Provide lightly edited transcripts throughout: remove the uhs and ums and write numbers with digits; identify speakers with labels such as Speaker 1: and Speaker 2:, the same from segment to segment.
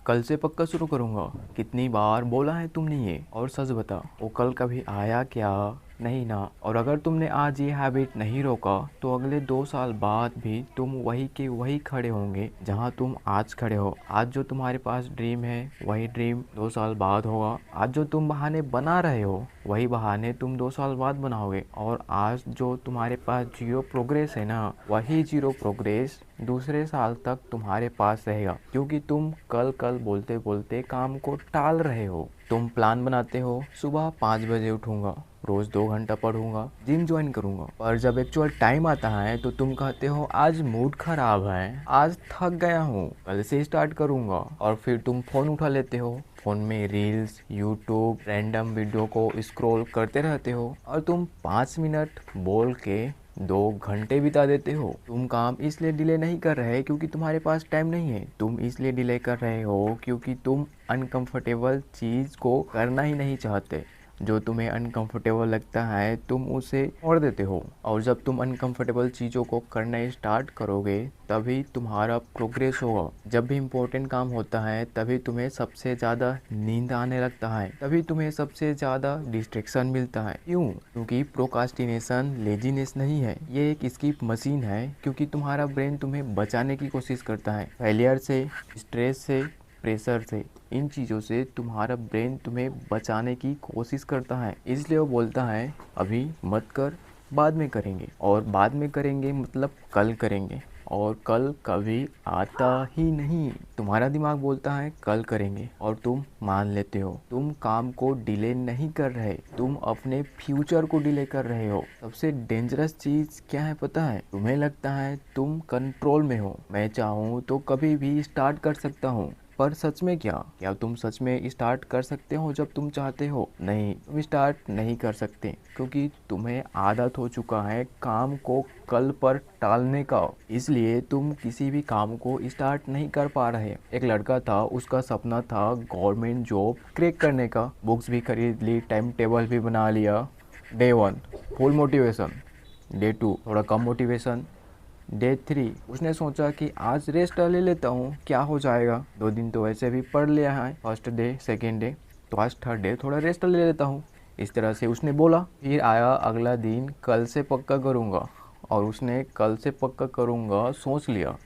Speaker 1: कल से पक्का शुरू करूँगा। कितनी बार बोला है तुमने ये? और सच बता, वो कल कभी आया क्या? नहीं ना। और अगर तुमने आज ये हैबिट नहीं रोका तो अगले 2 साल बाद भी तुम वही के वही खड़े होंगे जहाँ तुम आज खड़े हो। आज जो तुम्हारे पास ड्रीम है वही ड्रीम 2 साल बाद होगा। आज जो तुम बहाने बना रहे हो वही बहाने तुम 2 साल बाद बनाओगे। और आज जो तुम्हारे पास जीरो प्रोग्रेस है ना, वही जीरो प्रोग्रेस दूसरे साल तक तुम्हारे पास रहेगा, क्योंकि तुम कल कल बोलते बोलते काम को टाल रहे हो। तुम प्लान बनाते हो सुबह 5 बजे उठूंगा, रोज 2 घंटा पढ़ूंगा, जिम ज्वाइन करूंगा, पर जब एक्चुअल टाइम आता है तो तुम कहते हो आज मूड खराब है, आज थक गया हूँ, कल से स्टार्ट करूंगा। और फिर तुम फोन उठा लेते हो, फोन में रील्स, यूट्यूब, रैंडम वीडियो को स्क्रॉल करते रहते हो और तुम 5 मिनट बोल के 2 घंटे बिता देते हो। तुम काम इसलिए डिले नहीं कर रहे क्योंकि तुम्हारे पास टाइम नहीं है, तुम इसलिए डिले कर रहे हो क्योंकि तुम अनकंफर्टेबल चीज़ को करना ही नहीं चाहते। जो तुम्हें अनकंफर्टेबल लगता है तुम उसे छोड़ देते हो, और जब तुम अनकंफर्टेबल चीज़ों को करना स्टार्ट करोगे तभी तुम्हारा प्रोग्रेस होगा। जब भी इम्पोर्टेंट काम होता है तभी तुम्हें सबसे ज़्यादा नींद आने लगता है, तभी तुम्हें सबसे ज़्यादा डिस्ट्रैक्शन मिलता है। क्यों? क्योंकि प्रोकास्टिनेशन लेजीनेस नहीं है, ये एक स्किप मशीन है। क्योंकि तुम्हारा ब्रेन तुम्हें बचाने की कोशिश करता है फेलियर से, स्ट्रेस से, प्रेशर से। इन चीज़ों से तुम्हारा ब्रेन तुम्हें बचाने की कोशिश करता है, इसलिए वो बोलता है अभी मत कर, बाद में करेंगे। और बाद में करेंगे मतलब कल करेंगे, और कल कभी आता ही नहीं। तुम्हारा दिमाग बोलता है कल करेंगे और तुम मान लेते हो। तुम काम को डिले नहीं कर रहे, तुम अपने फ्यूचर को डिले कर रहे हो। सबसे डेंजरस चीज़ क्या है पता है? तुम्हें लगता है तुम कंट्रोल में हो, मैं चाहूँ तो कभी भी स्टार्ट कर सकता हूँ। पर सच में क्या तुम सच में स्टार्ट कर सकते हो जब तुम चाहते हो? नहीं, तुम स्टार्ट नहीं कर सकते, क्योंकि तुम्हें आदत हो चुका है काम को कल पर टालने का। इसलिए तुम किसी भी काम को स्टार्ट नहीं कर पा रहे। एक लड़का था, उसका सपना था गवर्नमेंट जॉब क्रैक करने का। बुक्स भी खरीद ली, टाइम टेबल भी बना लिया। डे 1 फुल मोटिवेशन, डे 2 थोड़ा कम मोटिवेशन, डे 3 उसने सोचा कि आज रेस्ट ले लेता हूँ, क्या हो जाएगा, 2 दिन तो वैसे भी पढ़ लिया है, फर्स्ट डे सेकेंड डे, तो आज थर्ड डे थोड़ा रेस्ट ले लेता हूँ। इस तरह से उसने बोला। फिर आया अगला दिन, कल से पक्का करूँगा, और उसने कल से पक्का करूँगा सोच लिया।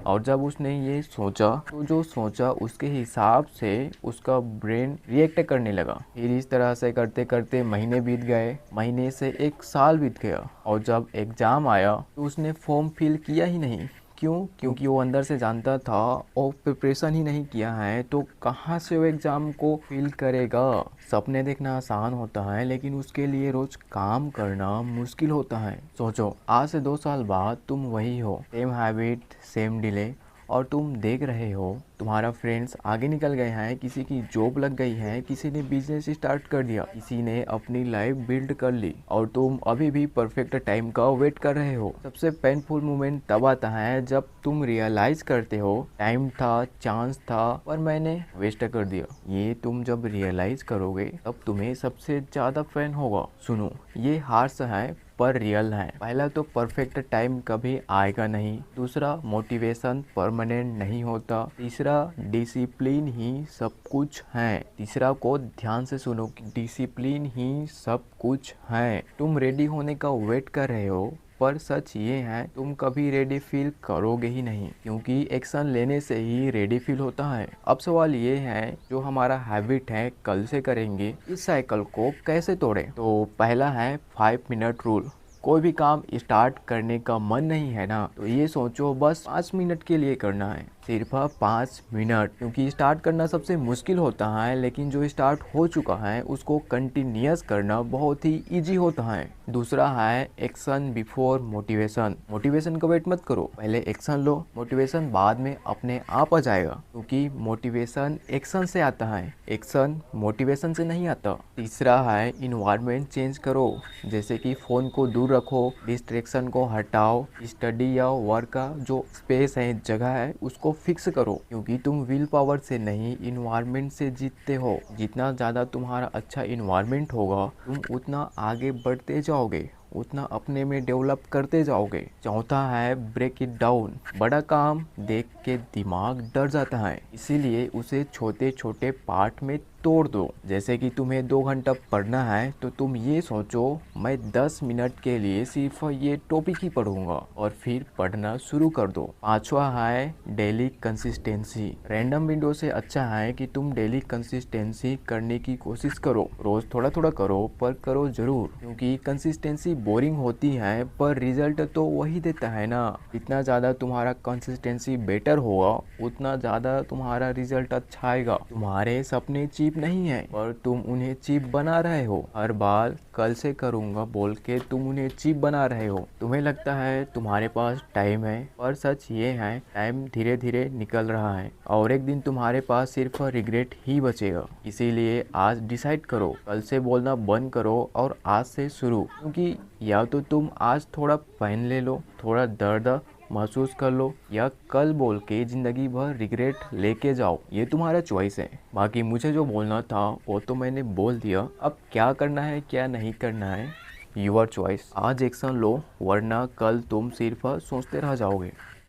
Speaker 1: और जब उसने ये सोचा तो जो सोचा उसके हिसाब से उसका ब्रेन रिएक्ट करने लगा। फिर इस तरह से करते करते महीने बीत गए, महीने से 1 साल बीत गया, और जब एग्ज़ाम आया तो उसने फॉर्म फिल किया ही नहीं। क्यों? क्योंकि वो अंदर से जानता था और प्रिपरेशन ही नहीं किया है तो कहाँ से वो एग्ज़ाम को फिल करेगा। सपने देखना आसान होता है, लेकिन उसके लिए रोज काम करना मुश्किल होता है। सोचो, आज से 2 साल बाद तुम वही हो, सेम हैबिट, सेम डिले, और तुम देख रहे हो तुम्हारा फ्रेंड्स आगे निकल गए हैं, किसी की जॉब लग गई है, किसी ने बिजनेस स्टार्ट कर दिया, किसी ने अपनी लाइफ बिल्ड कर ली, और तुम अभी भी परफेक्ट टाइम का वेट कर रहे हो। सबसे पेनफुल मोमेंट तब आता है जब तुम रियलाइज करते हो टाइम था, चांस था, पर मैंने वेस्ट कर दिया। ये तुम जब रियलाइज करोगे तब तुम्हें सबसे ज्यादा फैन होगा। सुनो, ये हार्श है पर रियल है। पहला तो परफेक्ट टाइम कभी आएगा नहीं, दूसरा मोटिवेशन परमानेंट नहीं होता, तीसरा डिसिप्लिन ही सब कुछ है। तीसरा को ध्यान से सुनो, डिसिप्लिन ही सब कुछ है। तुम रेडी होने का वेट कर रहे हो, पर सच ये है तुम कभी रेडी फील करोगे ही नहीं, क्योंकि एक्शन लेने से ही रेडी फील होता है। अब सवाल ये है, जो हमारा हैबिट है कल से करेंगे, इस साइकिल को कैसे तोड़ें? तो पहला है 5 मिनट रूल। कोई भी काम स्टार्ट करने का मन नहीं है ना, तो ये सोचो बस 5 मिनट के लिए करना है, सिर्फ 5 मिनट। क्योंकि स्टार्ट करना सबसे मुश्किल होता है, लेकिन जो स्टार्ट हो चुका है उसको कंटिन्यूअस करना बहुत ही इजी होता है। दूसरा है एक्शन बिफोर मोटिवेशन। मोटिवेशन का वेट मत करो, पहले एक्शन लो, मोटिवेशन बाद में अपने आप आ जाएगा, क्योंकि मोटिवेशन एक्शन से आता है, एक्शन मोटिवेशन से नहीं आता। तीसरा है इन्वायरमेंट चेंज करो, जैसे कि फ़ोन को दूर रखो, डिस्ट्रैक्शन को हटाओ, स्टडी या वर्क का जो स्पेस है, जगह है, उसको फिक्स करो। क्योंकि तुम विल पावर से नहीं, इन्वायरमेंट से जीतते हो। जितना ज़्यादा तुम्हारा अच्छा इन्वायरमेंट होगा तुम उतना आगे बढ़ते जाओगे, उतना अपने में डेवलप करते जाओगे। चौथा है ब्रेक इट डाउन। बड़ा काम देख के दिमाग डर जाता है, इसीलिए उसे छोटे छोटे पार्ट में तोड़ दो। जैसे कि तुम्हें 2 घंटा पढ़ना है तो तुम ये सोचो मैं 10 मिनट के लिए सिर्फ ये टॉपिक ही पढ़ूंगा और फिर पढ़ना शुरू कर दो। पांचवा है डेली कंसिस्टेंसी। रैंडम विंडो से अच्छा है कि तुम डेली कंसिस्टेंसी करने की कोशिश करो। रोज थोड़ा थोड़ा करो पर करो जरूर, क्योंकि कंसिस्टेंसी बोरिंग होती है पर रिजल्ट तो वही देता है ना। जितना ज़्यादा तुम्हारा कंसिस्टेंसी बेटर होगा उतना ज़्यादा तुम्हारा रिजल्ट अच्छा आएगा। तुम्हारे सपने चीप नहीं है पर तुम उन्हें चीप बना रहे हो। हर बार कल से करूँगा बोल के तुम उन्हें चीप बना रहे हो। तुम्हें लगता है तुम्हारे पास टाइम है, पर सच ये है टाइम धीरे धीरे निकल रहा है और एक दिन तुम्हारे पास सिर्फ रिग्रेट ही बचेगा। इसीलिए आज डिसाइड करो, कल से बोलना बंद करो और आज से शुरू। क्योंकि या तो तुम आज थोड़ा पेन ले लो, थोड़ा दर्द महसूस कर लो, या कल बोल के ज़िंदगी भर रिग्रेट लेके जाओ। ये तुम्हारा चॉइस है। बाकी मुझे जो बोलना था वो तो मैंने बोल दिया। अब क्या करना है क्या नहीं करना है यूर चॉइस। आज एक्शन लो वरना कल तुम सिर्फ सोचते रह जाओगे।